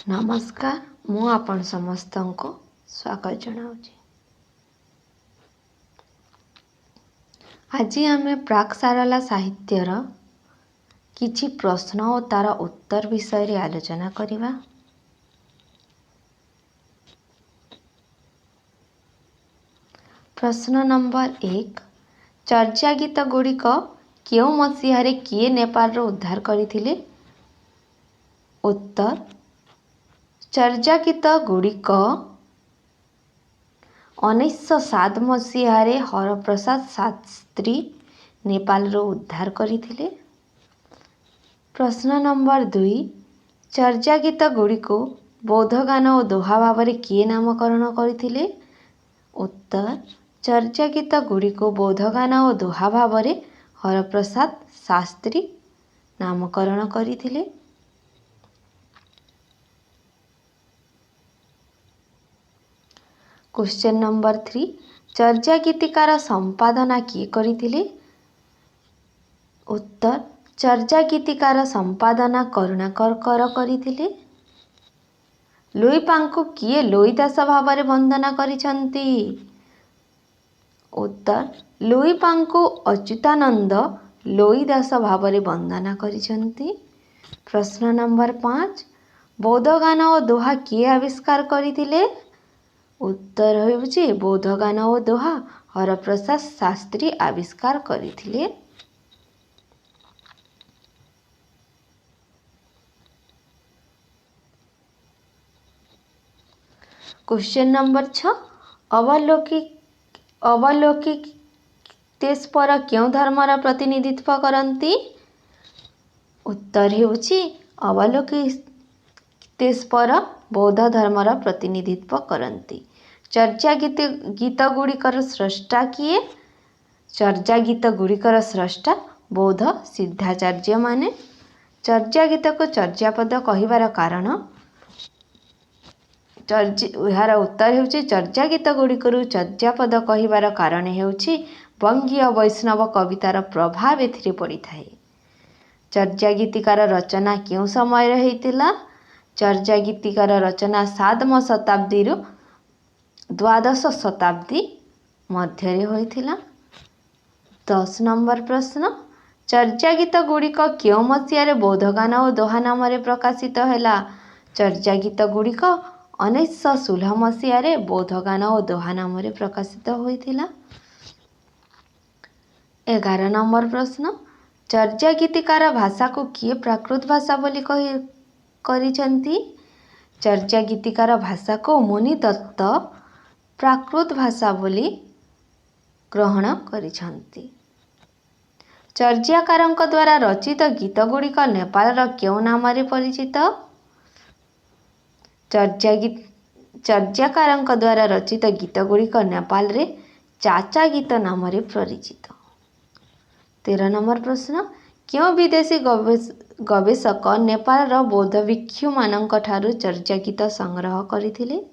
नमस्कार मु आपण समस्त को स्वागत जनाऊँगी। आज आम प्राक सारला साहित्यर किछि प्रश्न और तार उत्तर विषय रे आलोचना करिबा। प्रश्न नंबर 1 चर्चा गीत गुड़िक क्यों मसीहारे किए नेपाल रो उद्धार करथिले? उत्तर चर्चा गीत गुड़िक 1907 मसीहारे हरप्रसाद शास्त्री नेपाल रो उद्धार करथिले। प्रश्न नंबर 2 चर्चा गीत गुड़िक बौद्ध गान और दोहा भाव में किए नामकरण करथिले? उत्तर चर्चा गीत गुड़िक बौद्ध गान और दोहा भाव में हरप्रसाद शास्त्री नामकरण करथिले। क्वेश्चन नंबर 3 चर्चा गीतिकार संपादना किए करथिले? उत्तर चर्चा गीतिकार संपादना करुणाकर कर करथिले। लुईपांकु किए लोईदास भाव में वंदना करिसंती? उत्तर लुईपांकु अच्युतानंद लोईदास भाव में वंदना करिसंती। प्रश्न नंबर 5 बौद्ध गान और दोहा किए आविष्कार करथिले? उत्तर होउछि बौद्ध गान और दोहा हरप्रसाद शास्त्री आविष्कार करथिले। क्वेश्चन नंबर 6 अवलौकिक तेस्पर क्यों धर्मर प्रतिनिधित्व करती? उत्तर होउछि अवलौकिक तेस्पर बौद्ध धर्मर प्रतिनिधित्व करती। चर्चा गीत गुड़िकर स्रष्टा किए? चर्चा गीत गुड़िकर स्रष्टा बौद्ध सिद्धाचार्य माने। चर्चा गीत को चर्यापद कहिबार कारण? यार उत्तर होउछि चर्चा गीत गुड़िकर चर्यापद कहिबार कारण होउछि बंगीय वैष्णव कवितार प्रभाव एथिरे पड़ी थाए। चर्चा गीतिकार रचना क्यों समय होइतिला? चर्चा गीतिकार रचना 7म शताब्दी रु 12श शताब्दी मध्य होइतिला। 10 नंबर प्रश्न चर्चा गीत गुड़िक क्यों मसीहारे बौद्ध गान और दोहा नाम प्रकाशित हैला? चर्चा गीत गुड़िक 1916 मसीहारे बौद्ध गान और दोहा नाम प्रकाशित होइतिला। 11 नंबर प्रश्न चर्चा गीतिकार भाषा को किए प्राकृत भाषा बोली करिसंती? चर्चा गीतिकार भाषा को मुनि दत्त प्राकृत भाषा बोली ग्रहण करिसंती। चर्याकारଙ୍କ द्वारा रचित गीत गुड़िक नेपाल क्यों नाम परिचित? चर्याकारଙ୍କ द्वारा रचित गीत गुड़िक नेपाल रे चाचा गीत नाम परिचित। 13 नंबर प्रश्न क्यों विदेशी गवेषक नेपाल बौद्ध भिक्षु मानक ठारू चर्चा गीत संग्रह करथिले?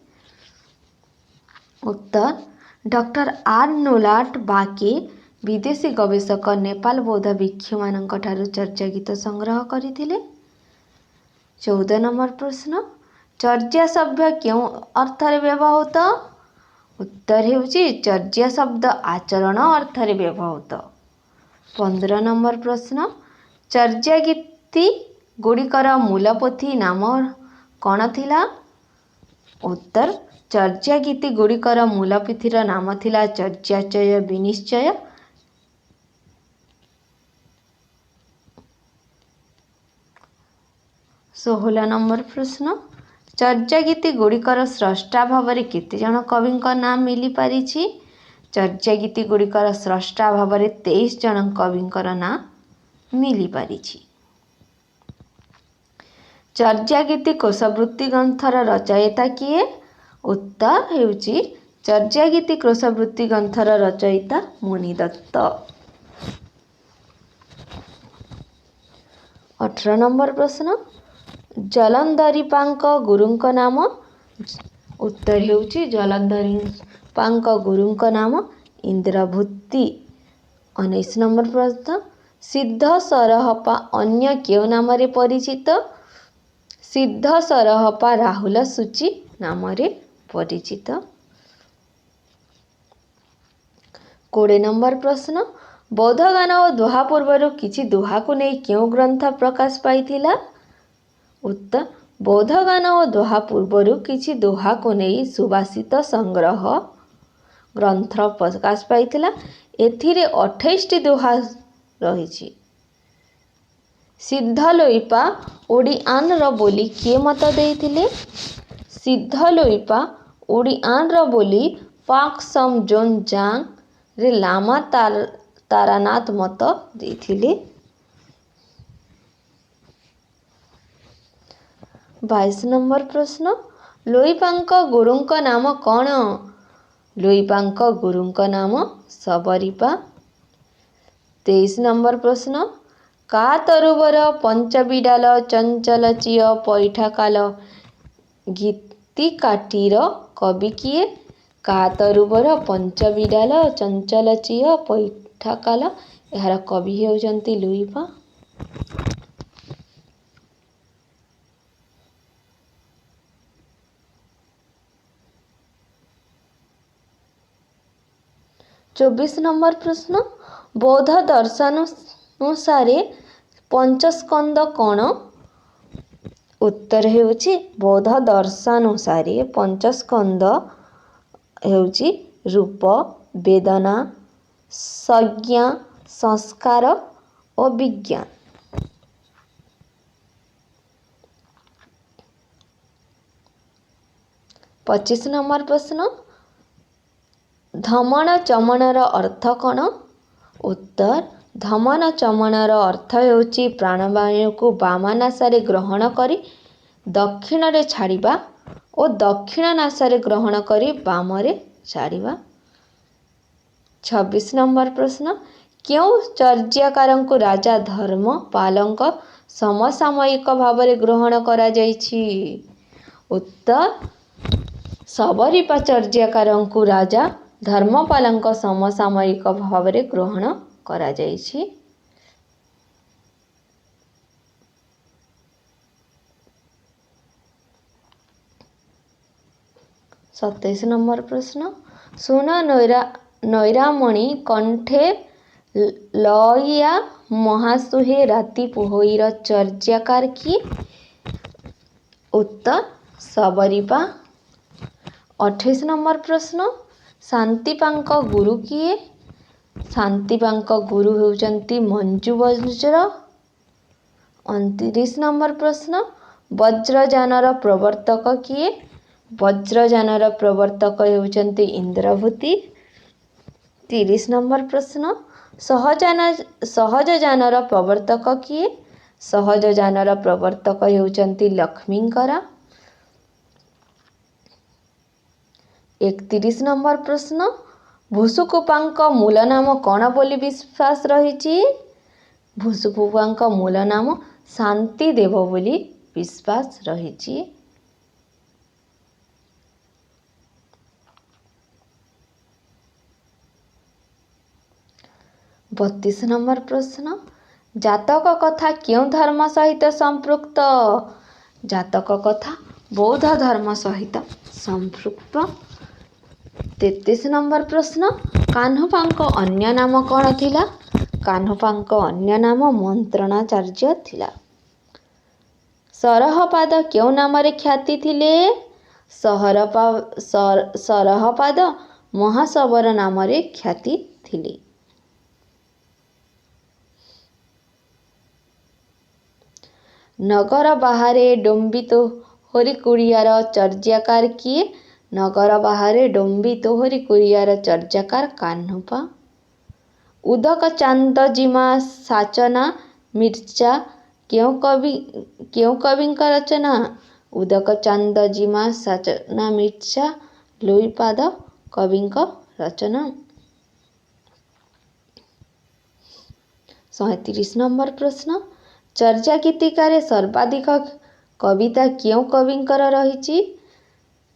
उत्तर डॉक्टर आर्नोल्ड बाके विदेशी गवेषक नेपाल बौद्ध भिक्षु मानक ठारू चर्चा गीत संग्रह करथिले। 14 नंबर प्रश्न चर्या शब्द क्यों अर्थ रे व्यवहृत? उत्तर हेउछि चर्या शब्द आचरण अर्थ रे व्यवहृत। 15 नंबर प्रश्न चर्या गीति गुड़िकर मूल पोथी नाम कौन थिला? उत्तर चर्या गीति गुड़िकर मूल पोथीर नाम थिला चर्याचय विनिश्चय। 16 नंबर प्रश्न चर्या गीति गुड़िकर स्रष्टा भाव में केते जन कवि नाम मिली पारिछि? चर्या गीति गुड़िकर स्रष्टा भाव में 23 जन कवि नाम मिली पारिछि। चर्या गीति कोशवृत्ति ग्रंथर रचयिता किए? उत्तर हेउछि चर्या गीति कोशवृत्ति ग्रंथर रचयिता मुनि दत्त। 18 नंबर प्रश्न जलंधरीपांक गुरुंक नाम? उत्तर हेउछि जलंधरीपांक गुरुंक नाम इंद्रभूति। 19 नंबर प्रश्न सिद्ध सरहपा अन्य केउ नाम परिचित? ସିଦ୍ଧ ସରହପା ରାହୁଲ ସୂଚୀ ନାମରେ ପରିଚିତ। 20 ନମ୍ବର ପ୍ରଶ୍ନ, ବୌଦ୍ଧଗାନ ଓ ଦୋହା ପୂର୍ବରୁ କିଛି ଦୋହାକୁ ନେଇ କେଉଁ ଗ୍ରନ୍ଥ ପ୍ରକାଶ ପାଇଥିଲା? ଉତ୍ତର, ବୌଦ୍ଧଗାନ ଓ ଦୋହା ପୂର୍ବରୁ କିଛି ଦୋହାକୁ ନେଇ ସୁଭାଷିତ ସଂଗ୍ରହ ଗ୍ରନ୍ଥ ପ୍ରକାଶ ପାଇଥିଲା। ଏଥିରେ 28ଟି ଦୋହା ରହିଛି। ସିଦ୍ଧ ଲୋଇପା ଓଡ଼ିଆନ୍ର ବୋଲି କିଏ ମତ ଦେଇଥିଲେ? ସିଦ୍ଧ ଲୋଇପା ଓଡ଼ିଆନ୍ର ବୋଲି ପାକ୍ ସମ୍ ଜୋନ୍ ଜାଙ୍ଗ୍ ରେ ଲାମା ତାରାନାଥ ମତ ଦେଇଥିଲେ। 22 ନମ୍ବର ପ୍ରଶ୍ନ, ଲୋଇପାଙ୍କ ଗୁରୁଙ୍କ ନାମ କ'ଣ? ଲୋଇପାଙ୍କ ଗୁରୁଙ୍କ ନାମ ଶବରୀପା। 23 ନମ୍ବର ପ୍ରଶ୍ନ, କା ତରୁବର ପଞ୍ଚବିଡାଲ ଚଞ୍ଚଲ ଚିଅ ପଇଠାକାଲ ଗୀତିକାଟିର କବି କିଏ? କା ତରୁବର ପଞ୍ଚବିଡାଲ ଚଞ୍ଚଲ ଚିଅ ପଇଠାକାଲ, ଏହାର କବି ହେଉଛନ୍ତି ଲୋଇପା। 24 ନମ୍ବର ପ୍ରଶ୍ନ, ବୌଦ୍ଧ ଦର୍ଶନାନୁସାରେ ପଞ୍ଚସ୍କନ୍ଧ କ'ଣ? ଉତ୍ତର ହେଉଛି, ବୌଦ୍ଧ ଦର୍ଶନାନୁସାରେ ପଞ୍ଚସ୍କନ୍ଧ ହେଉଛି ରୂପ, ବେଦନା, ସଂଜ୍ଞା, ସଂସ୍କାର ଓ ବିଜ୍ଞାନ। 25 ନମ୍ବର ପ୍ରଶ୍ନ, ଧମନ ଚମନର ଅର୍ଥ କ'ଣ? ଉତ୍ତର, ଧମନ ଚମନର ଅର୍ଥ ହେଉଛି ପ୍ରାଣବାୟୁକୁ ବାମ ନାସାରେ ଗ୍ରହଣ କରି ଦକ୍ଷିଣରେ ଛାଡ଼ିବା ଓ ଦକ୍ଷିଣ ନାସାରେ ଗ୍ରହଣ କରି ବାମରେ ଛାଡ଼ିବା। 26 ନମ୍ବର ପ୍ରଶ୍ନ, କେଉଁ ଚର୍ଯ୍ୟାକାରଙ୍କୁ ରାଜା ଧର୍ମପାଲଙ୍କ ସମସାମୟିକ ଭାବରେ ଗ୍ରହଣ କରାଯାଇଛି? ଉତ୍ତର, ଶବରୀପା ଚର୍ଯ୍ୟାକାରଙ୍କୁ ରାଜା ଧର୍ମପାଲଙ୍କ ସମସାମୟିକ ଭାବରେ ଗ୍ରହଣ କରାଯାଇଛି। 27 ନମ୍ବର ପ୍ରଶ୍ନ, ସୁନ ନୈରାମଣି କଣ୍ଠେ ଲଇଆ ମହାସୁହେ ରାତି ପୋହଇର ଚର୍ଯ୍ୟାକାର କିଏ? ଉତ୍ତର, ଶବରୀପା। 28 ନମ୍ବର ପ୍ରଶ୍ନ, ଶାନ୍ତିପାଙ୍କ ଗୁରୁ କିଏ? ଶାନ୍ତିପାଙ୍କ ଗୁରୁ ହେଉଛନ୍ତି ମଞ୍ଜୁବଜ୍ର। 29 ନମ୍ବର ପ୍ରଶ୍ନ, ବଜ୍ରଯାନର ପ୍ରବର୍ତ୍ତକ କିଏ? ବଜ୍ରଯାନର ପ୍ରବର୍ତ୍ତକ ହେଉଛନ୍ତି ଇନ୍ଦ୍ରଭୂତି। 30 ନମ୍ବର ପ୍ରଶ୍ନ, ସହଜଯାନର ପ୍ରବର୍ତ୍ତକ କିଏ? ସହଜଯାନର ପ୍ରବର୍ତ୍ତକ ହେଉଛନ୍ତି ଲକ୍ଷ୍ମୀଙ୍କର। 31 ନମ୍ବର ପ୍ରଶ୍ନ, ଭୂସୁକୁପାଙ୍କ ମୂଳ ନାମ କ'ଣ ବୋଲି ବିଶ୍ୱାସ ରହିଛି? ଭୂସୁକୁପାଙ୍କ ମୂଳ ନାମ ଶାନ୍ତିଦେବ ବୋଲି ବିଶ୍ୱାସ ରହିଛି। 32 ନମ୍ବର ପ୍ରଶ୍ନ, ଜାତକ କଥା କେଉଁ ଧର୍ମ ସହିତ ସମ୍ପୃକ୍ତ? ଜାତକ କଥା ବୌଦ୍ଧ ଧର୍ମ ସହିତ ସମ୍ପୃକ୍ତ। 33 ନମ୍ବର ପ୍ରଶ୍ନ, କାହ୍ନୁପାଙ୍କ ଅନ୍ୟ ନାମ କ'ଣ ଥିଲା? କାହ୍ନୁପାଙ୍କ ଅନ୍ୟ ନାମ ମନ୍ତ୍ରଣାଚାର୍ଯ୍ୟ ଥିଲା। ସରହପାଦ କେଉଁ ନାମରେ ଖ୍ୟାତି ଥିଲେ? ସରହପାଦ ମହାଶବର ନାମରେ ଖ୍ୟାତି ଥିଲେ। ନଗର ବାହାରେ ଡମ୍ବି ତୋହରି କୁଡ଼ିଆର ଚର୍ଯ୍ୟାକାର କିଏ? ନଗର ବାହାରେ ଡମ୍ବି ତୋହରି କୁଡ଼ିଆର ଚର୍ଯ୍ୟାକାର କାହ୍ନୁପା। ଉଦକ ଚାନ୍ଦ ଜିମା ସାଚନା ମିର୍ଜା କେଉଁ କବିଙ୍କ ରଚନା? ଉଦକ ଚାନ୍ଦ ଜିମା ସାଚନା ମିର୍ଜା ଲୋଇପାଦ କବିଙ୍କ ରଚନା। 37 ନମ୍ବର ପ୍ରଶ୍ନ, ଚର୍ଯ୍ୟା ଗୀତିକାରେ ସର୍ବାଧିକ କବିତା କେଉଁ କବିଙ୍କର ରହିଛି?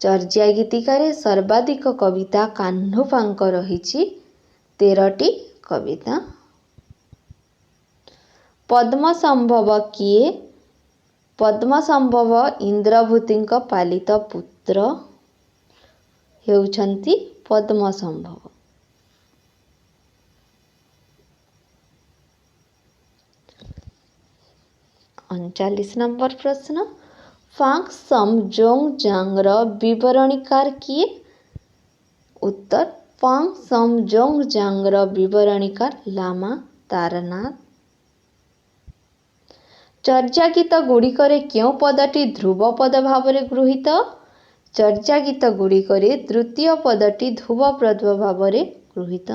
ଚର୍ଯ୍ୟା ଗୀତିକାରେ ସର୍ବାଧିକ କବିତା କାହ୍ନୁପାଙ୍କ ରହିଛି 13ଟି କବିତା। ପଦ୍ମସମ୍ଭବ କିଏ? ପଦ୍ମସମ୍ଭବ ଇନ୍ଦ୍ରଭୂତିଙ୍କ ପାଳିତ ପୁତ୍ର ହେଉଛନ୍ତି ପଦ୍ମସମ୍ଭବ। 39 ନମ୍ବର ପ୍ରଶ୍ନ, ଫାଙ୍କ୍ ସମ୍ ଜୋଙ୍ଗ ଜାଙ୍ଗର ବିବରଣୀକାର କିଏ? ଉତ୍ତର, ଫାଙ୍କ୍ ସମ୍ ଜୋଙ୍ଗ ଜାଙ୍ଗର ବିବରଣୀକାର ଲାମା ତାରାନାଥ। ଚର୍ଯା ଗୀତ ଗୁଡ଼ିକରେ କେଉଁ ପଦଟି ଧ୍ରୁବ ପଦ ଭାବରେ ଗୃହୀତ? ଚର୍ଯା ଗୀତ ଗୁଡ଼ିକରେ ତୃତୀୟ ପଦଟି ଧ୍ରୁବ ପଦ ଭାବରେ ଗୃହୀତ।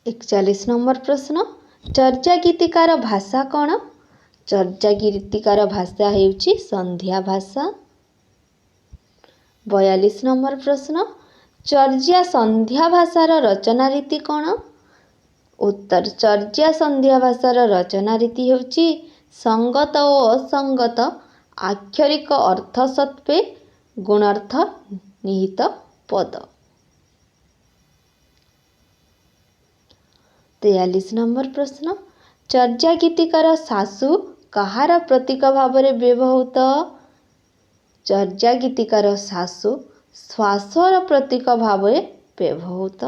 41 ନମ୍ବର ପ୍ରଶ୍ନ, ଚର୍ଯା ଗୀତିକାର ଭାଷା କ'ଣ? ଚର୍ଯା ଗୀତିକାର ଭାଷା ହେଉଛି ସନ୍ଧ୍ୟା ଭାଷା। 42 ନମ୍ବର ପ୍ରଶ୍ନ, ଚର୍ଯା ସନ୍ଧ୍ୟା ଭାଷାର ରଚନା ରୀତି କ'ଣ? ଉତ୍ତର, ଚର୍ଯା ସନ୍ଧ୍ୟା ଭାଷାର ରଚନା ରୀତି ହେଉଛି ସଙ୍ଗତ ଓ ଅସଙ୍ଗତ ଆକ୍ଷରିକ ଅର୍ଥ ସତ୍ତ୍ୱେ ଗୁଣର୍ଥ ନିହିତ ପଦ। 43 ନମ୍ବର ପ୍ରଶ୍ନ, ଚର୍ଯା ଗୀତିକାର ଶାଶୁ କାହାର ପ୍ରତୀକ ଭାବରେ ବ୍ୟବହୃତ? ଚର୍ଯା ଗୀତିକାର ଶାଶୁ ଶ୍ୱାସର ପ୍ରତୀକ ଭାବରେ ବ୍ୟବହୃତ।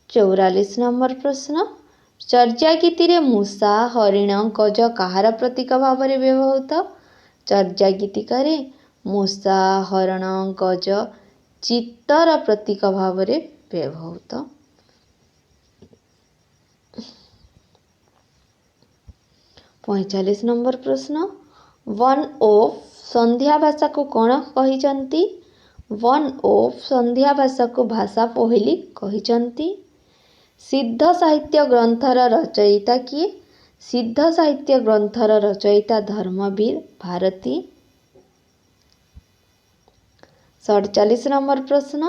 44 ନମ୍ବର ପ୍ରଶ୍ନ, ଚର୍ଯା ଗୀତିରେ ମୂଷା, ହରିଣ, ଗଜ କାହାର ପ୍ରତୀକ ଭାବରେ ବ୍ୟବହୃତ? ଚର୍ଯା ଗୀତିକାରେ ମୂଷା, ହରଣ, ଗଜ ଚିତ୍ତର ପ୍ରତୀକ ଭାବରେ ବ୍ୟବହୃତ। 45 ନମ୍ବର ପ୍ରଶ୍ନ, ୱାନ୍ ଅଫ୍ ସନ୍ଧ୍ୟା ଭାଷାକୁ କ'ଣ କହିଛନ୍ତି? ୱାନ୍ ଅଫ୍ ସନ୍ଧ୍ୟା ଭାଷାକୁ ଭାଷା ପହିଲି କହିଛନ୍ତି। ସିଦ୍ଧ ସାହିତ୍ୟ ଗ୍ରନ୍ଥର ରଚୟିତା କିଏ? ସିଦ୍ଧ ସାହିତ୍ୟ ଗ୍ରନ୍ଥର ରଚୟିତା ଧର୍ମବୀର ଭାରତୀ। 47 ନମ୍ବର ପ୍ରଶ୍ନ,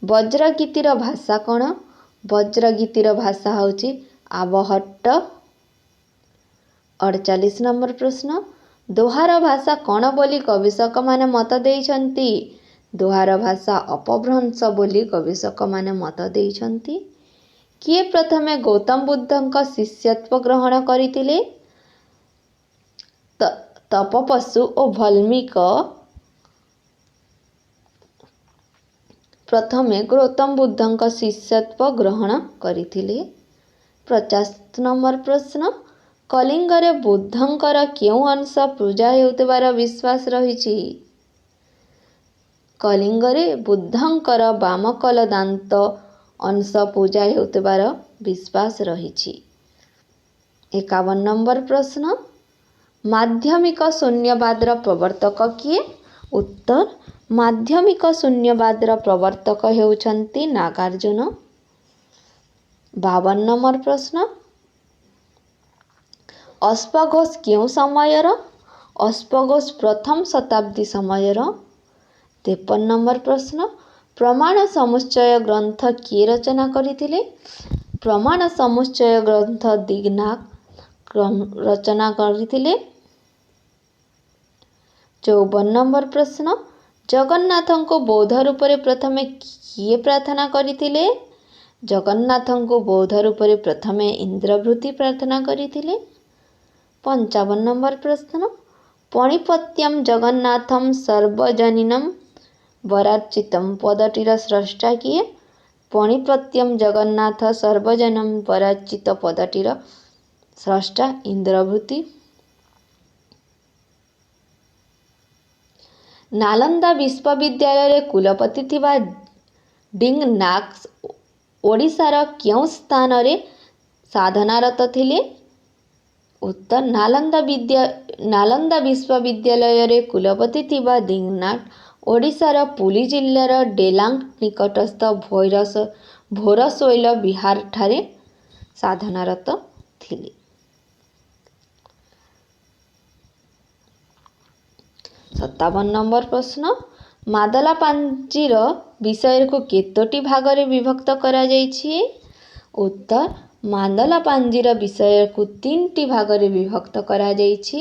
ବଜ୍ର ଗୀତିର ଭାଷା କ'ଣ? ବଜ୍ର ଗୀତିର ଭାଷା ହେଉଛି ଆବହଟ୍ଟ। 48 ନମ୍ବର ପ୍ରଶ୍ନ, ଦୋହାର ଭାଷା କ'ଣ ବୋଲି ଗବେଷକମାନେ ମତ ଦେଇଛନ୍ତି? ଦୋହାର ଭାଷା ଅପଭ୍ରଂଶ ବୋଲି ଗବେଷକମାନେ ମତ ଦେଇଛନ୍ତି। କିଏ ପ୍ରଥମେ ଗୌତମ ବୁଦ୍ଧଙ୍କ ଶିଷ୍ୟତ୍ୱ ଗ୍ରହଣ କରିଥିଲେ? ତପପଶୁ ଓ ଭଲ୍ମୀକ ପ୍ରଥମେ ଗୌତମ ବୁଦ୍ଧଙ୍କ ଶିଷ୍ୟତ୍ୱ ଗ୍ରହଣ କରିଥିଲେ। 50 ନମ୍ବର ପ୍ରଶ୍ନ, କଳିଙ୍ଗରେ ବୁଦ୍ଧଙ୍କର କେଉଁ ଅଂଶ ପୂଜା ହେଉଥିବାର ବିଶ୍ୱାସ ରହିଛି? କଳିଙ୍ଗରେ ବୁଦ୍ଧଙ୍କର ବାମକଲ ଦାନ୍ତ ଅଂଶ ପୂଜା ହେଉଥିବାର ବିଶ୍ୱାସ ରହିଛି। 51 ନମ୍ବର ପ୍ରଶ୍ନ, ମାଧ୍ୟମିକ ଶୂନ୍ୟବାଦର ପ୍ରବର୍ତ୍ତକ କିଏ? ଉତ୍ତର, ମାଧ୍ୟମିକ ଶୂନ୍ୟବାଦର ପ୍ରବର୍ତ୍ତକ ହେଉଛନ୍ତି ନାଗାର୍ଜୁନ। 52 ନମ୍ବର ପ୍ରଶ୍ନ, ଅଶ୍ୱଘୋଷ କେଉଁ ସମୟର? ଅଶ୍ୱଘୋଷ ପ୍ରଥମ ଶତାବ୍ଦୀ ସମୟର। 53 ନମ୍ବର ପ୍ରଶ୍ନ, ପ୍ରମାଣ ସମୁଚ୍ଚୟ ଗ୍ରନ୍ଥ କିଏ ରଚନା କରିଥିଲେ? ପ୍ରମାଣ ସମୁଚ୍ଚୟ ଗ୍ରନ୍ଥ ଦିଗ୍ନାଗ ରଚନା କରିଥିଲେ। 54 ନମ୍ବର ପ୍ରଶ୍ନ, ଜଗନ୍ନାଥଙ୍କୁ ବୌଦ୍ଧ ରୂପରେ ପ୍ରଥମେ କିଏ ପ୍ରାର୍ଥନା କରିଥିଲେ? ଜଗନ୍ନାଥଙ୍କୁ ବୌଦ୍ଧ ରୂପରେ ପ୍ରଥମେ ଇନ୍ଦ୍ରଭୂତି ପ୍ରାର୍ଥନା କରିଥିଲେ। 55 ନମ୍ବର ପ୍ରଶ୍ନ, ପଣିପତ୍ୟମ୍ ଜଗନ୍ନାଥମ୍ ସର୍ବଜନୀନମ୍ ବରାର୍ଚିତମ୍ ପଦଟିର ସ୍ରଷ୍ଟା କିଏ? ପଣିପତ୍ୟମ୍ ଜଗନ୍ନାଥ ସର୍ବଜନମ୍ ବରାର୍ଚିତ ପଦଟିର ସ୍ରଷ୍ଟା ଇନ୍ଦ୍ରଭୂତି। ନାଲନ୍ଦା ବିଶ୍ୱବିଦ୍ୟାଳୟରେ କୁଲପତି ଥିବା ଡିଙ୍ଗନାକ୍ସ ଓଡ଼ିଶାର କେଉଁ ସ୍ଥାନରେ ସାଧନାରତ ଥିଲେ? ଉତ୍ତର, ନାଲନ୍ଦା ବିଶ୍ୱବିଦ୍ୟାଳୟରେ କୁଲପତି ଥିବା ଡିଙ୍ଗନାକ୍ସ ଓଡ଼ିଶାର ପୁରୀ ଜିଲ୍ଲାର ଡେଲାଙ୍ଗ ନିକଟସ୍ଥ ଭୋରଶୈଳ ବିହାରଠାରେ ସାଧନାରତ ଥିଲେ। 57 ନମ୍ବର ପ୍ରଶ୍ନ, ମାଦଲାପାଞ୍ଜିର ବିଷୟକୁ କେତୋଟି ଭାଗରେ ବିଭକ୍ତ କରାଯାଇଛି? ଉତ୍ତର, ମାଦଲାପାଞ୍ଜିର ବିଷୟକୁ 3ଟି ଭାଗରେ ବିଭକ୍ତ କରାଯାଇଛି।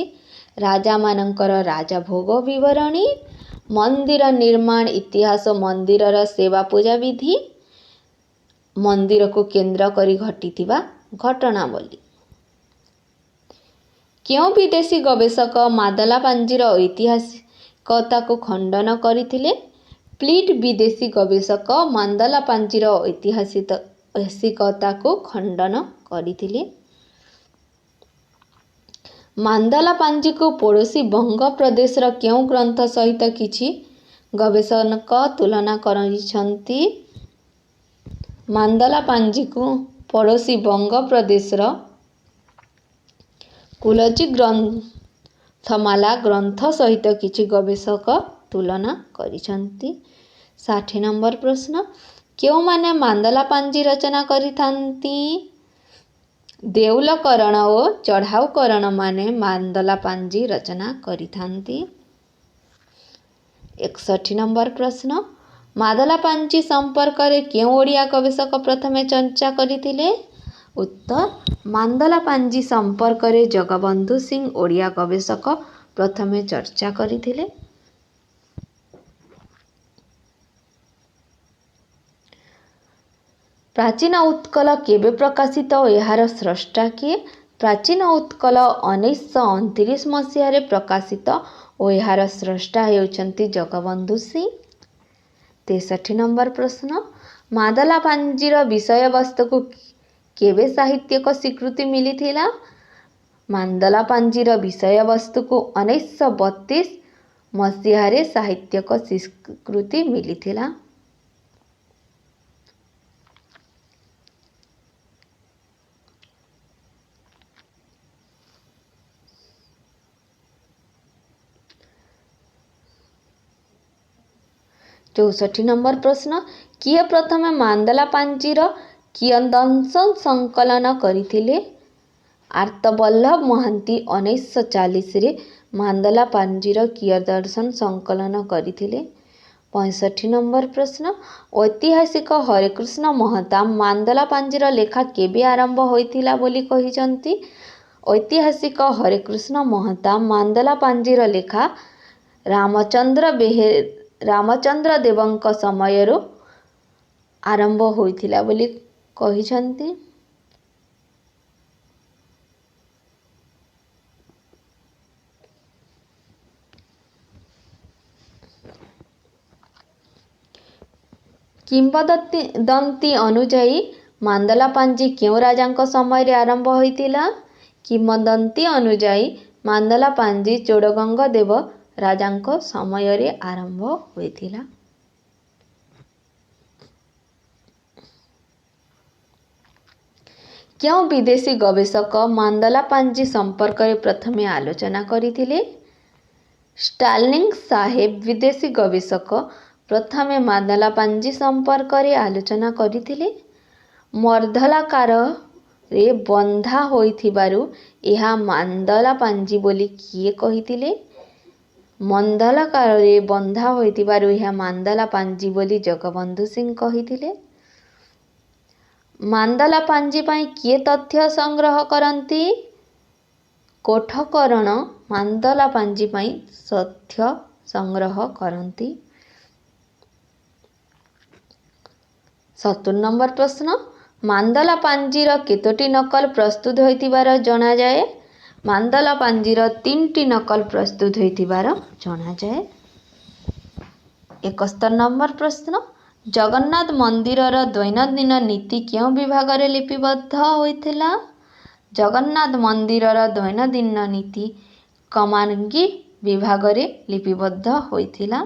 ରାଜାମାନଙ୍କର ରାଜଭୋଗ ବିବରଣୀ, ମନ୍ଦିର ନିର୍ମାଣ ଇତିହାସ, ମନ୍ଦିରର ସେବା ପୂଜା ବିଧି, ମନ୍ଦିରକୁ କେନ୍ଦ୍ର କରି ଘଟିଥିବା ଘଟଣାବଳୀ। କେଉଁ ବିଦେଶୀ ଗବେଷକ ମାଦଲା ପାଞ୍ଜିର ଐତିହାସିକତାକୁ ଖଣ୍ଡନ କରିଥିଲେ? ପ୍ଲିଟ୍ ବିଦେଶୀ ଗବେଷକ ମାଦଲା ପାଞ୍ଜିର ଐତିହାସିକତାକୁ ଖଣ୍ଡନ କରିଥିଲେ। ମାଦଲା ପାଞ୍ଜିକୁ ପଡ଼ୋଶୀ ବଙ୍ଗ ପ୍ରଦେଶର କେଉଁ ଗ୍ରନ୍ଥ ସହିତ କିଛି ଗବେଷକ ତୁଳନା କରିଛନ୍ତି? ମାଦଲା ପାଞ୍ଜିକୁ ପଡ଼ୋଶୀ ବଙ୍ଗ ପ୍ରଦେଶର କୁଲଜୀ ଗ୍ରନ୍ଥମାଲା ଗ୍ରନ୍ଥ ସହିତ କିଛି ଗବେଷକ ତୁଳନା କରିଛନ୍ତି। 60 ନମ୍ବର ପ୍ରଶ୍ନ, କେଉଁମାନେ ମାଦଲା ପାଞ୍ଜି ରଚନା କରିଥାନ୍ତି? ଦେଉଲକରଣ ଓ ଚଢ଼ାଉକରଣ ମାନେ ମାଦଲା ପାଞ୍ଜି ରଚନା କରିଥାନ୍ତି। 61 ନମ୍ବର ପ୍ରଶ୍ନ, ମାଦଲା ପାଞ୍ଜି ସମ୍ପର୍କରେ କେଉଁ ଓଡ଼ିଆ ଗବେଷକ ପ୍ରଥମେ ଚର୍ଚ୍ଚା କରିଥିଲେ? ଉତ୍ତର, ମାଦଲା ପାଞ୍ଜି ସମ୍ପର୍କରେ ଜଗବନ୍ଧୁ ସିଂ ଓଡ଼ିଆ ଗବେଷକ ପ୍ରଥମେ ଚର୍ଚ୍ଚା କରିଥିଲେ। ପ୍ରାଚୀନ ଉତ୍କଳ କେବେ ପ୍ରକାଶିତ ଓ ଏହାର ସ୍ରଷ୍ଟା କିଏ? ପ୍ରାଚୀନ ଉତ୍କଳ 1929 ମସିହାରେ ପ୍ରକାଶିତ ଓ ଏହାର ସ୍ରଷ୍ଟା ହେଉଛନ୍ତି ଜଗବନ୍ଧୁ ସିଂ। 63 ନମ୍ବର ପ୍ରଶ୍ନ, ମାଦଲା ପାଞ୍ଜିର ବିଷୟବସ୍ତୁକୁ କେବେ ସାହିତ୍ୟିକ ସ୍ୱୀକୃତି ମିଳିଥିଲା? ମାଦଲା ପାଞ୍ଜିର ବିଷୟବସ୍ତୁକୁ 1932 ମସିହାରେ ସାହିତ୍ୟିକ ସ୍ୱୀକୃତି ମିଳିଥିଲା। ଚଉଷଠି ନମ୍ବର ପ୍ରଶ୍ନ, କିଏ ପ୍ରଥମେ ମାଦଲା ପାଞ୍ଜିର କିୟଦଂଶ ସଂକଳନ କରିଥିଲେ? ଆର୍ତ୍ତବଲ୍ଲଭ ମହାନ୍ତି 1940ରେ ମାଦଲା ପାଞ୍ଜିର କିୟଦଂଶ ସଂକଳନ କରିଥିଲେ। 65 ନମ୍ବର ପ୍ରଶ୍ନ, ଐତିହାସିକ ହରେକୃଷ୍ଣ ମହତାବ ମାଦଲା ପାଞ୍ଜିର ଲେଖା କେବେ ଆରମ୍ଭ ହୋଇଥିଲା ବୋଲି କହିଛନ୍ତି? ଐତିହାସିକ ହରେକୃଷ୍ଣ ମହତାବ ମାଦଲା ପାଞ୍ଜିର ଲେଖା ରାମଚନ୍ଦ୍ର ଦେବଙ୍କ ସମୟରୁ ଆରମ୍ଭ ହୋଇଥିଲା ବୋଲି କହିଛନ୍ତି। କିମ୍ବଦନ୍ତୀ ଅନୁଯାୟୀ ମାଦଲା ପାଞ୍ଜି କେଉଁ ରାଜାଙ୍କ ସମୟରେ ଆରମ୍ଭ ହୋଇଥିଲା? କିମ୍ବଦନ୍ତୀ ଅନୁଯାୟୀ ମାଦଲା ପାଞ୍ଜି ଚୋଡ଼ଗଙ୍ଗ ଦେବ ରାଜାଙ୍କ ସମୟରେ ଆରମ୍ଭ ହୋଇଥିଲା। କେଉଁ ବିଦେଶୀ ଗବେଷକ ମାଦଲା ପାଞ୍ଜି ସମ୍ପର୍କରେ ପ୍ରଥମେ ଆଲୋଚନା କରିଥିଲେ? ଷ୍ଟାର୍ଲିଂ ସାହେବ ବିଦେଶୀ ଗବେଷକ ପ୍ରଥମେ ମାଦଲା ପାଞ୍ଜି ସମ୍ପର୍କରେ ଆଲୋଚନା କରିଥିଲେ। ମର୍ଦ୍ଦଲାକାରରେ ବନ୍ଧା ହୋଇଥିବାରୁ ଏହା ମାଦଲା ପାଞ୍ଜି ବୋଲି କିଏ କହିଥିଲେ? ମର୍ଦ୍ଦଲାକାରରେ ବନ୍ଧା ହୋଇଥିବାରୁ ଏହା ମାଦଲା ପାଞ୍ଜି ବୋଲି ଜଗବନ୍ଧୁ ସିଂ କହିଥିଲେ। ମାଦଲା ପାଞ୍ଜି ପାଇଁ କିଏ ତଥ୍ୟ ସଂଗ୍ରହ କରନ୍ତି? କୋଠକରଣ ମାଦଲା ପାଞ୍ଜି ପାଇଁ ତଥ୍ୟ ସଂଗ୍ରହ କରନ୍ତି। 70 ନମ୍ବର ପ୍ରଶ୍ନ, ମାଦଲା ପାଞ୍ଜିର କେତୋଟି ନକଲ ପ୍ରସ୍ତୁତ ହୋଇଥିବାର ଜଣାଯାଏ? ମାଦଲା ପାଞ୍ଜିର 3ଟି ନକଲ ପ୍ରସ୍ତୁତ ହୋଇଥିବାର ଜଣାଯାଏ। 71 ନମ୍ବର ପ୍ରଶ୍ନ, ଜଗନ୍ନାଥ ମନ୍ଦିରର ଦୈନନ୍ଦିନ ନୀତି କେଉଁ ବିଭାଗରେ ଲିପିବଦ୍ଧ ହୋଇଥିଲା? ଜଗନ୍ନାଥ ମନ୍ଦିରର ଦୈନନ୍ଦିନ ନୀତି କମାରଙ୍ଗୀ ବିଭାଗରେ ଲିପିବଦ୍ଧ ହୋଇଥିଲା।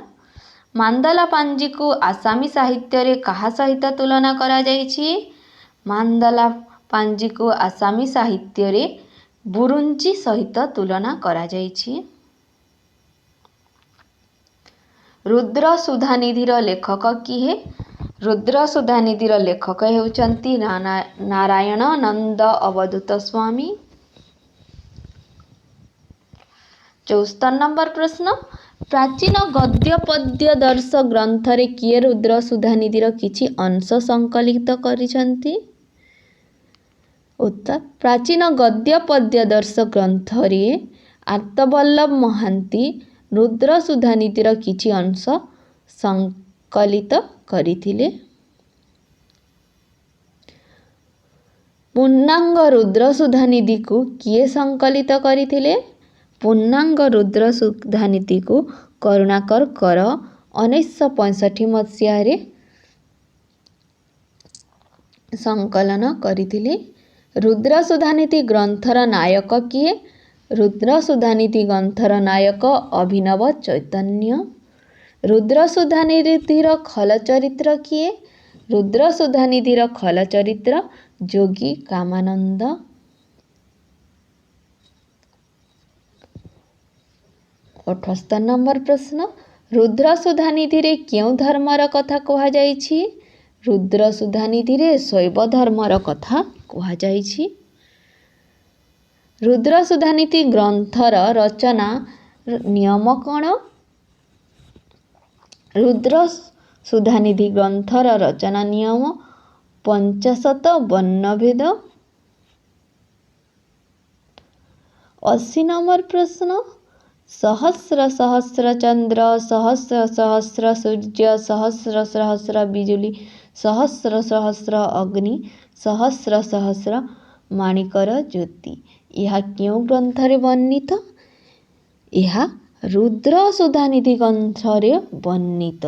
ମାଦଲା ପାଞ୍ଜିକୁ ଆସାମୀ ସାହିତ୍ୟରେ କାହା ସହିତ ତୁଳନା କରାଯାଇଛି? ମାଦଲା ପାଞ୍ଜିକୁ ଆସାମୀ ସାହିତ୍ୟରେ ବୁରୁଞ୍ଜି ସହିତ ତୁଳନା କରାଯାଇଛି। ରୁଦ୍ର ସୁଧାନିଧିର ଲେଖକ କିଏ? ରୁଦ୍ର ସୁଧାନିଧିର ଲେଖକ ହେଉଛନ୍ତି ନାରାୟଣ ନନ୍ଦ ଅବଧୂତ ସ୍ୱାମୀ। 74 ନମ୍ବର ପ୍ରଶ୍ନ, ପ୍ରାଚୀନ ଗଦ୍ୟ ପଦ୍ୟ ଦର୍ଶ ଗ୍ରନ୍ଥରେ କିଏ ରୁଦ୍ର ସୁଧାନିଧିର କିଛି ଅଂଶ ସଂକଳିତ କରିଛନ୍ତି? ଉତ୍ତର, ପ୍ରାଚୀନ ଗଦ୍ୟ ପଦ୍ୟ ଦର୍ଶ ଗ୍ରନ୍ଥରେ ଆର୍ତ୍ତବଲ୍ଲଭ ମହାନ୍ତି ରୁଦ୍ର ସୁଧାନିଧିର କିଛି ଅଂଶ ସଂକଳିତ କରିଥିଲେ। ପୂର୍ଣ୍ଣାଙ୍ଗ ରୁଦ୍ର ସୁଧାନିଧିକୁ କିଏ ସଂକଳିତ କରିଥିଲେ? ପୂର୍ଣ୍ଣାଙ୍ଗ ରୁଦ୍ର ସୁଧାନିଧିକୁ କରୁଣାକର କର 1965 ମସିହାରେ ସଂକଳନ କରିଥିଲେ। ରୁଦ୍ର ସୁଧାନିଧି ଗ୍ରନ୍ଥର ନାୟକ କିଏ? ରୁଦ୍ର ସୁଧାନିଧି ଗ୍ରନ୍ଥର ନାୟକ ଅଭିନବ ଚୈତନ୍ୟ। ରୁଦ୍ର ସୁଧାନିଧିର ଖଳ ଚରିତ୍ର କିଏ? ରୁଦ୍ର ସୁଧାନିଧିର ଖଳ ଚରିତ୍ର ଯୋଗୀ କାମାନନ୍ଦ। 78 ନମ୍ବର ପ୍ରଶ୍ନ, ରୁଦ୍ର ସୁଧାନିଧିରେ କେଉଁ ଧର୍ମର କଥା କୁହାଯାଇଛି? ରୁଦ୍ର ସୁଧାନିଧିରେ ଶୈବ ଧର୍ମର କଥା କୁହାଯାଇଛି। ରୁଦ୍ର ସୁଧାନିଧି ଗ୍ରନ୍ଥର ରଚନା ନିୟମ କ'ଣ? ରୁଦ୍ର ସୁଧାନିଧି ଗ୍ରନ୍ଥର ରଚନା ନିୟମ 50 ବର୍ଣ୍ଣଭେଦ। 80 ନମ୍ବର ପ୍ରଶ୍ନ, ସହସ୍ର ସହସ୍ର ଚନ୍ଦ୍ର, ସହସ୍ର ସହସ୍ର ସୂର୍ଯ୍ୟ, ସହସ୍ର ସହସ୍ର ବିଜୁଳି, ସହସ୍ର ସହସ୍ର ଅଗ୍ନି, ସହସ୍ର ସହସ୍ର ମାଣିକର ଜ୍ୟୋତି, ଏହା କେଉଁ ଗ୍ରନ୍ଥରେ ବର୍ଣ୍ଣିତ? ଏହା ରୁଦ୍ର ସୁଧାନିଧି ଗ୍ରନ୍ଥରେ ବର୍ଣ୍ଣିତ।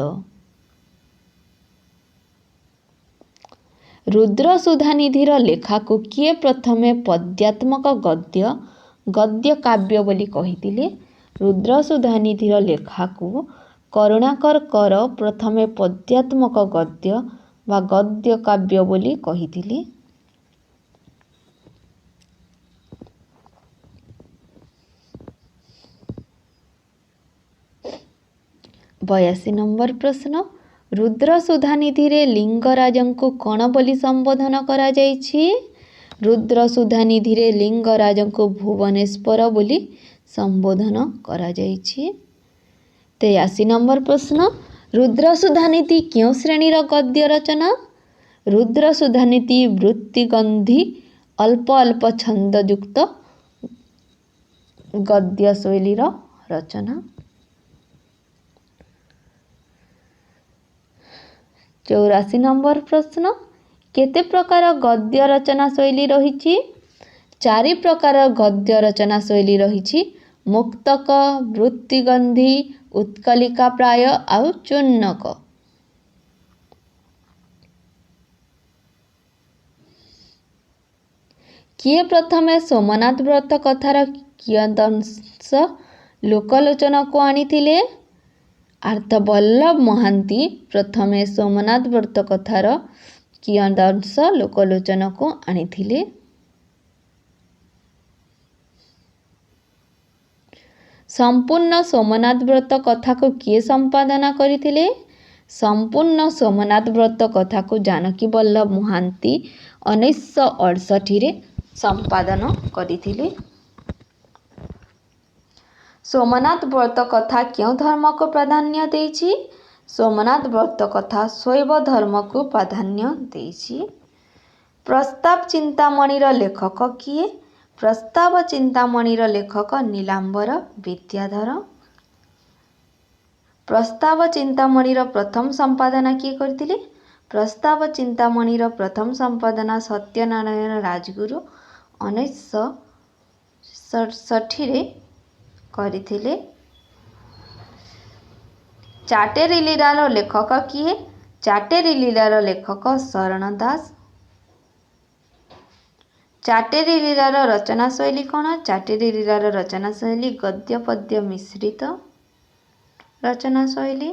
ରୁଦ୍ର ସୁଧାନିଧିର ଲେଖାକୁ କିଏ ପ୍ରଥମେ ପଦ୍ୟାତ୍ମକ ଗଦ୍ୟ କାବ୍ୟ ବୋଲି କହିଥିଲେ? ରୁଦ୍ର ସୁଧାନିଧିର ଲେଖାକୁ କରୁଣାକର କର ପ୍ରଥମେ ପଦ୍ୟାତ୍ମକ ଗଦ୍ୟ ବା ଗଦ୍ୟ କାବ୍ୟ ବୋଲି କହିଥିଲେ। 82 ନମ୍ବର ପ୍ରଶ୍ନ, ରୁଦ୍ର ସୁଧାନିଧିରେ ଲିଙ୍ଗରାଜଙ୍କୁ କ'ଣ ବୋଲି ସମ୍ବୋଧନ କରାଯାଇଛି? ରୁଦ୍ର ସୁଧାନିଧିରେ ଲିଙ୍ଗରାଜଙ୍କୁ ଭୁବନେଶ୍ୱର ବୋଲି ସମ୍ବୋଧନ କରାଯାଇଛି। 83 ନମ୍ବର ପ୍ରଶ୍ନ, ରୁଦ୍ର ସୁଧାନିଧି କେଉଁ ଶ୍ରେଣୀର ଗଦ୍ୟ ରଚନା? ରୁଦ୍ର ସୁଧାନିଧି ବୃତ୍ତିଗନ୍ଧୀ ଅଳ୍ପ ଅଳ୍ପ ଛନ୍ଦଯୁକ୍ତ ଗଦ୍ୟ ଶୈଳୀର ରଚନା। 84 ନମ୍ବର ପ୍ରଶ୍ନ, କେତେ ପ୍ରକାର ଗଦ୍ୟ ରଚନା ଶୈଳୀ ରହିଛି? 4 ପ୍ରକାର ଗଦ୍ୟ ରଚନା ଶୈଳୀ ରହିଛି। ମୁକ୍ତକ, ବୃତ୍ତିଗନ୍ଧୀ, ଉତ୍କଳିକା ପ୍ରାୟ ଆଉ ଚୂର୍ଣ୍ଣକ। କିଏ ପ୍ରଥମେ ସୋମନାଥ ବ୍ରତ କଥାର କିୟଦଂଶ ଲୋକଲୋଚନକୁ ଆଣିଥିଲେ? ଆର୍ତ୍ତବଲ୍ଲଭ ମହାନ୍ତି ପ୍ରଥମେ ସୋମନାଥ ବ୍ରତ କଥାର କିୟଦଂଶ ଲୋକଲୋଚନକୁ ଆଣିଥିଲେ। ସମ୍ପୂର୍ଣ୍ଣ ସୋମନାଥ ବ୍ରତ କଥାକୁ କିଏ ସମ୍ପାଦନା କରିଥିଲେ? ସମ୍ପୂର୍ଣ୍ଣ ସୋମନାଥ ବ୍ରତ କଥାକୁ ଜାନକୀ ବଲ୍ଲଭ ମହାନ୍ତି 1968ରେ ସମ୍ପାଦନ କରିଥିଲେ। ସୋମନାଥ ବ୍ରତ କଥା କେଉଁ ଧର୍ମକୁ ପ୍ରାଧାନ୍ୟ ଦେଇଛି? ସୋମନାଥ ବ୍ରତ କଥା ଶୈବ ଧର୍ମକୁ ପ୍ରାଧାନ୍ୟ ଦେଇଛି। ପ୍ରସ୍ତାବ ଚିନ୍ତାମଣିର ଲେଖକ କିଏ? ପ୍ରସ୍ତାବ ଚିନ୍ତାମଣିର ଲେଖକ ନୀଳାମ୍ବର ବିଦ୍ୟାଧର। ପ୍ରସ୍ତାବ ଚିନ୍ତାମଣିର ପ୍ରଥମ ସମ୍ପାଦନା କିଏ କରିଥିଲେ? ପ୍ରସ୍ତାବ ଚିନ୍ତାମଣିର ପ୍ରଥମ ସମ୍ପାଦନା ସତ୍ୟନାରାୟଣ ରାଜଗୁରୁ 1967ରେ କରିଥିଲେ। ଚାଟେରୀ ଲୀଳାର ଲେଖକ କିଏ? ଚାଟେରୀ ଲୀଳାର ଲେଖକ ଶରଣ ଦାସ। ଚାଟେରୀ ଲୀଳାର ରଚନା ଶୈଳୀ କ'ଣ? ଚାଟେରୀ ଲୀଳାର ରଚନା ଶୈଳୀ ଗଦ୍ୟ ପଦ୍ୟ ମିଶ୍ରିତ ରଚନା ଶୈଳୀ।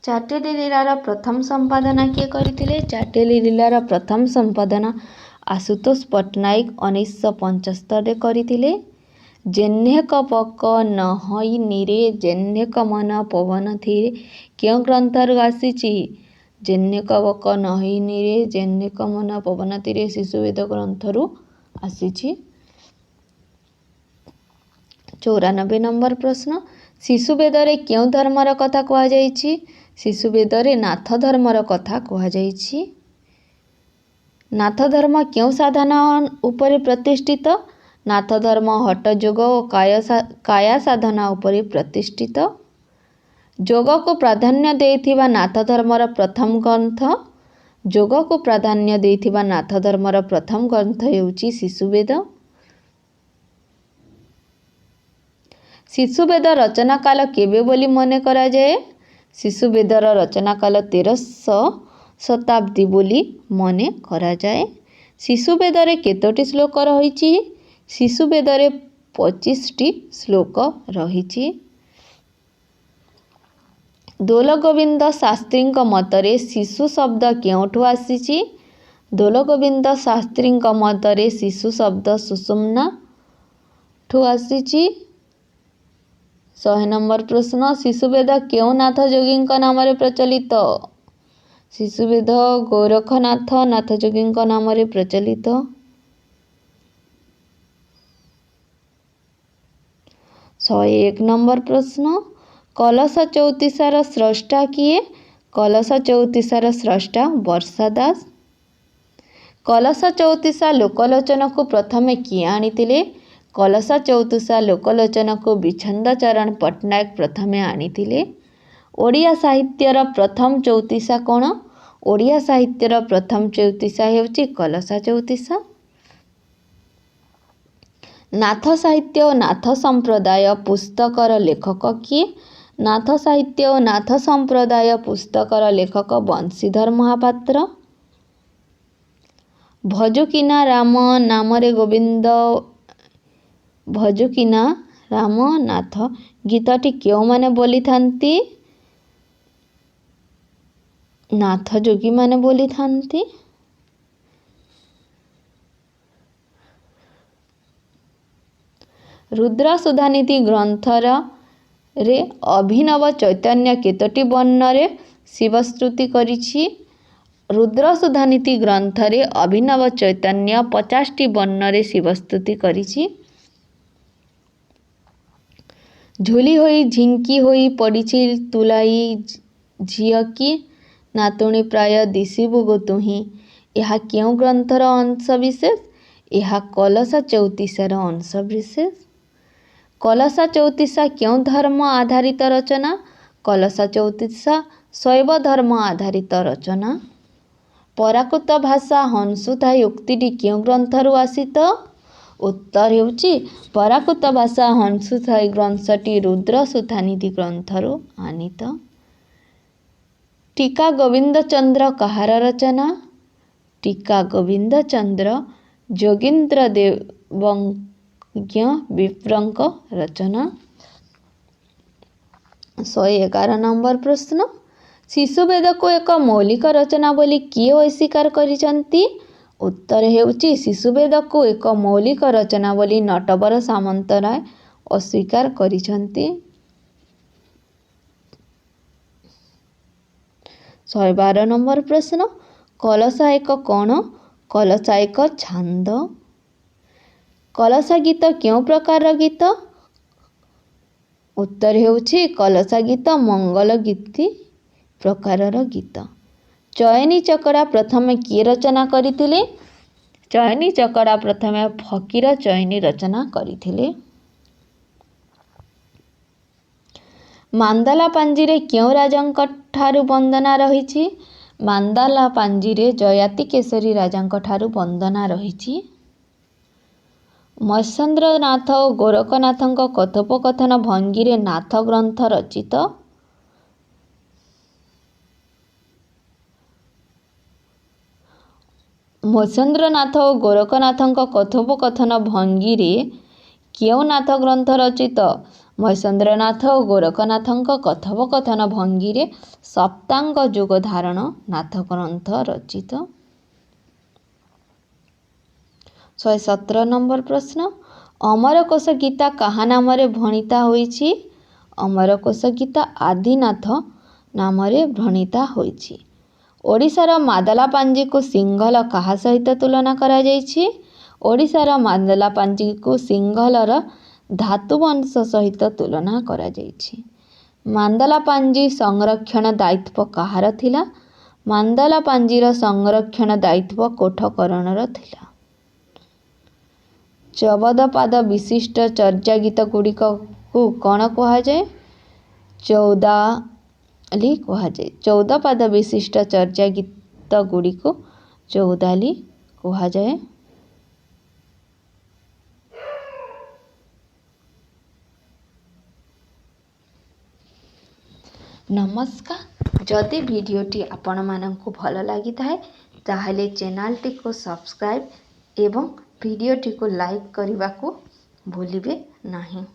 ଚାଟେରୀ ଲୀଳାର ପ୍ରଥମ ସମ୍ପାଦନା କିଏ କରିଥିଲେ? ଚାଟେରୀ ଲୀଳାର ପ୍ରଥମ ସମ୍ପାଦନା ଆଶୁତୋଷ ପଟ୍ଟନାୟକ 1975ରେ କରିଥିଲେ। ଯେହ୍ନେକ ପକ ନହଇନିରେ ଯେହ୍ନେକ ମନ ପବନ ଥିରେ କେଉଁ ଗ୍ରନ୍ଥରୁ ଆସିଛି? ଯେହ୍ନେକ ପକ ନହଇନିରେ ଯେହ୍ନେକ ମନ ପବନ ଥିରେ ଶିଶୁବେଦ ଗ୍ରନ୍ଥରୁ ଆସିଛି। 94 ନମ୍ବର ପ୍ରଶ୍ନ, ଶିଶୁବେଦରେ କେଉଁ ଧର୍ମର କଥା କୁହାଯାଇଛି? ଶିଶୁବେଦରେ ନାଥ ଧର୍ମର କଥା କୁହାଯାଇଛି। ନାଥ ଧର୍ମ କେଉଁ ସାଧନା ଉପରେ ପ୍ରତିଷ୍ଠିତ? ନାଥ ଧର୍ମ ହଠଯୋଗ ଓ କାୟା ସାଧନା ଉପରେ ପ୍ରତିଷ୍ଠିତ। ଯୋଗ को प्राधान्य देइथिबा नाथ धर्मर प्रथम ग्रंथ जोग को प्राधान्य देइथिबा नाथ धर्मर प्रथम ग्रंथ हेउची शिशुवेद। शिशुवेद रचना काल केबे बोली मने करा जाए? शिशुवेदर रचना काल 1300 शताब्दी बोली मने करा जाए। शिशुवेदरे केतोटी श्लोक रहिछि? शिशुवेदरे 25टी श्लोक रहिछि। ଦୋଲଗୋବିନ୍ଦ ଶାସ୍ତ୍ରୀଙ୍କ ମତରେ ଶିଶୁ ଶବ୍ଦ କେଉଁଠୁ ଆସିଛି? ଦୋଲଗୋବିନ୍ଦ ଶାସ୍ତ୍ରୀଙ୍କ ମତରେ ଶିଶୁ ଶବ୍ଦ ସୁଷୁମ୍ନାଠୁ ଆସିଛି। 100 ନମ୍ବର ପ୍ରଶ୍ନ, ଶିଶୁବେଦ କେଉଁ ନାଥ ଯୋଗୀଙ୍କ ନାମରେ ପ୍ରଚଳିତ? ଶିଶୁବେଦ ଗୋରଖନାଥ ନାଥ ଯୋଗୀଙ୍କ ନାମରେ ପ୍ରଚଳିତ। 101 ନମ୍ବର ପ୍ରଶ୍ନ, କଳସ ଚଉତିଶାର ସ୍ରଷ୍ଟା କିଏ? କଳସ ଚଉତିଶାର ସ୍ରଷ୍ଟା ବର୍ଷା ଦାସ। କଳସ ଚଉତିଶା ଲୋକଲୋଚନକୁ ପ୍ରଥମେ କିଏ ଆଣିଥିଲେ? କଳସ ଚଉତିଶା ଲୋକଲୋଚନକୁ ବିଚ୍ଛନ୍ଦ ଚରଣ ପଟ୍ଟନାୟକ ପ୍ରଥମେ ଆଣିଥିଲେ। ଓଡ଼ିଆ ସାହିତ୍ୟର ପ୍ରଥମ ଚଉତିଶା କ'ଣ? ଓଡ଼ିଆ ସାହିତ୍ୟର ପ୍ରଥମ ଚଉତିଶା ହେଉଛି କଳସ ଚଉତିଶା। ନାଥ ସାହିତ୍ୟ ଓ ନାଥ ସମ୍ପ୍ରଦାୟ ପୁସ୍ତକର ଲେଖକ କିଏ? ନାଥ ସାହିତ୍ୟ ଓ ନାଥ ସମ୍ପ୍ରଦାୟ ପୁସ୍ତକର ଲେଖକ ବଂଶୀଧର ମହାପାତ୍ର। ଭଜୁକିନା ରାମ ନାମରେ ଗୋବିନ୍ଦ ଭଜୁକିନା ରାମ ନାଥ ଗୀତଟି କେଉଁମାନେ ବୋଲିଥାନ୍ତି? ନାଥ ଯୋଗୀମାନେ ବୋଲିଥାନ୍ତି। ରୁଦ୍ର ସୁଧାନିଧି ଗ୍ରନ୍ଥରେ ଅଭିନବ ଚୈତନ୍ୟ କେତୋଟି ବର୍ଣ୍ଣରେ ଶିବସ୍ତୁତି କରିଛି? ରୁଦ୍ର ସୁଧାନିଧି ଗ୍ରନ୍ଥରେ ଅଭିନବ ଚୈତନ୍ୟ 50ଟି ବର୍ଣ୍ଣରେ ଶିବସ୍ତୁତି କରିଛି। ଝୁଲି ହୋଇ ଝିଙ୍କି ହୋଇ ପଡ଼ିଛି ତୁଲାଇ ଝିଅ କି ନାତୁଣୀ ପ୍ରାୟ ଦିଶିବୁ ଗୋ ତୁହି। ଏହା କେଉଁ ଗ୍ରନ୍ଥର ଅଂଶବିଶେଷ? ଏହା କଳସ ଚଉତିଶାର ଅଂଶବିଶେଷ। କଳସ ଚଉତିଶା କେଉଁ ଧର୍ମ ଆଧାରିତ ରଚନା? କଳସ ଚଉତିଶା ଶୈବ ଧର୍ମ ଆଧାରିତ ରଚନା। ପରାକୃତ ଭାଷା ହଂସୁଥାଏ ଉକ୍ତିଟି କେଉଁ ଗ୍ରନ୍ଥରୁ ଆସିତ? ଉତ୍ତର ହେଉଛି ପରାକୃତ ଭାଷା ହଂସୁଥାଏ ଗ୍ରନ୍ଥଟି ରୁଦ୍ର ସୁଧାନିଧି ଗ୍ରନ୍ଥରୁ ଆନିତ। ଟୀକା ଗୋବିନ୍ଦ ଚନ୍ଦ୍ର କାହାର ରଚନା? ଟୀକା ଗୋବିନ୍ଦ ଚନ୍ଦ୍ର ଯୋଗୀନ୍ଦ୍ର ଦେବଜ୍ଞ ବିପ୍ରଙ୍କ ରଚନା। 111 ନମ୍ବର ପ୍ରଶ୍ନ, ଶିଶୁବେଦକୁ ଏକ ମୌଳିକ ରଚନା ବୋଲି କିଏ ଅସ୍ୱୀକାର କରିଛନ୍ତି? ଉତ୍ତର ହେଉଛି ଶିଶୁବେଦକୁ ଏକ ମୌଳିକ ରଚନା ବୋଲି ନଟବର ସାମନ୍ତରାୟ ଅସ୍ୱୀକାର କରିଛନ୍ତି। 112 ନମ୍ବର ପ୍ରଶ୍ନ, କଳସା ଏକ କ'ଣ? କଳସା ଏକ ଛାନ୍ଦ। କଳସା ଗୀତ କେଉଁ ପ୍ରକାରର ଗୀତ? ଉତ୍ତର ହେଉଛି କଳସା ଗୀତ ମଙ୍ଗଳ ଗୀତି ପ୍ରକାରର ଗୀତ। ଚୟନୀ ଚକଡ଼ା ପ୍ରଥମେ କିଏ ରଚନା କରିଥିଲେ? ଚୟନୀ ଚକଡ଼ା ପ୍ରଥମେ ଫକୀର ଚୟନୀ ରଚନା କରିଥିଲେ। ମାନ୍ଦାଲା ପାଞ୍ଜିରେ କେଉଁ ରାଜାଙ୍କ ଠାରୁ ବନ୍ଦନା ରହିଛି? ମାନ୍ଦାଲା ପାଞ୍ଜିରେ ଯୟାତି କେଶରୀ ରାଜାଙ୍କ ଠାରୁ ବନ୍ଦନା ରହିଛି। ମତ୍ସ୍ୟେନ୍ଦ୍ରନାଥ ଓ ଗୋରଖନାଥଙ୍କ କଥୋପକଥନ ଭଙ୍ଗୀରେ ନାଥ ଗ୍ରନ୍ଥ ରଚିତ। ମତ୍ସ୍ୟେନ୍ଦ୍ରନାଥ ଓ ଗୋରଖନାଥଙ୍କ କଥୋପକଥନ ଭଙ୍ଗୀରେ କେଉଁ ନାଥ ଗ୍ରନ୍ଥ ରଚିତ? ମତ୍ସ୍ୟେନ୍ଦ୍ରନାଥ ଓ ଗୋରଖନାଥଙ୍କ କଥୋପକଥନ ଭଙ୍ଗୀରେ ସପ୍ତାଙ୍ଗ ଯୋଗ ଧାରଣ ନାଥ ଗ୍ରନ୍ଥ ରଚିତ। 117 ନମ୍ବର ପ୍ରଶ୍ନ, ଅମରକୋଷ ଗୀତା କାହା ନାମରେ ଭଣିତା ହୋଇଛି? ଅମରକୋଷ ଗୀତା ଆଦିନାଥ ନାମରେ ଭଣିତା ହୋଇଛି। ଓଡ଼ିଶାର ମାଦଲା ପାଞ୍ଜିକୁ ସିଂହଲ କାହା ସହିତ ତୁଳନା କରାଯାଇଛି? ଓଡ଼ିଶାର ମାଦଲା ପାଞ୍ଜିକୁ ସିଂହଲର ଧାତୁବଂଶ ସହିତ ତୁଳନା କରାଯାଇଛି। ମାନ୍ଦଲା ପାଞ୍ଜି ସଂରକ୍ଷଣ ଦାୟିତ୍ୱ କାହାର ଥିଲା? ମାନ୍ଦଲା ପାଞ୍ଜିର ସଂରକ୍ଷଣ ଦାୟିତ୍ୱ କୋଠକରଣର ଥିଲା। ଚବଦ ପାଦ ବିଶିଷ୍ଟ ଚର୍ଯା ଗୀତ ଗୁଡ଼ିକୁ କ'ଣ କୁହାଯାଏ? ଚୌଦାଲି କୁହାଯାଏ। 14 ପାଦ ବିଶିଷ୍ଟ ଚର୍ଯା ଗୀତ ଗୁଡ଼ିକୁ ଚୌଦାଲି କୁହାଯାଏ। ନମସ୍କାର। ଯଦି ଭିଡ଼ିଓଟି ଆପଣମାନଙ୍କୁ ଭଲ ଲାଗିଥାଏ ତାହେଲେ ଚ୍ୟାନେଲଟିକୁ ସବସ୍କ୍ରାଇବ୍ ଏବଂ ଭିଡ଼ିଓଟିକୁ ଲାଇକ୍ କରିବାକୁ ଭୁଲିବେ ନାହିଁ।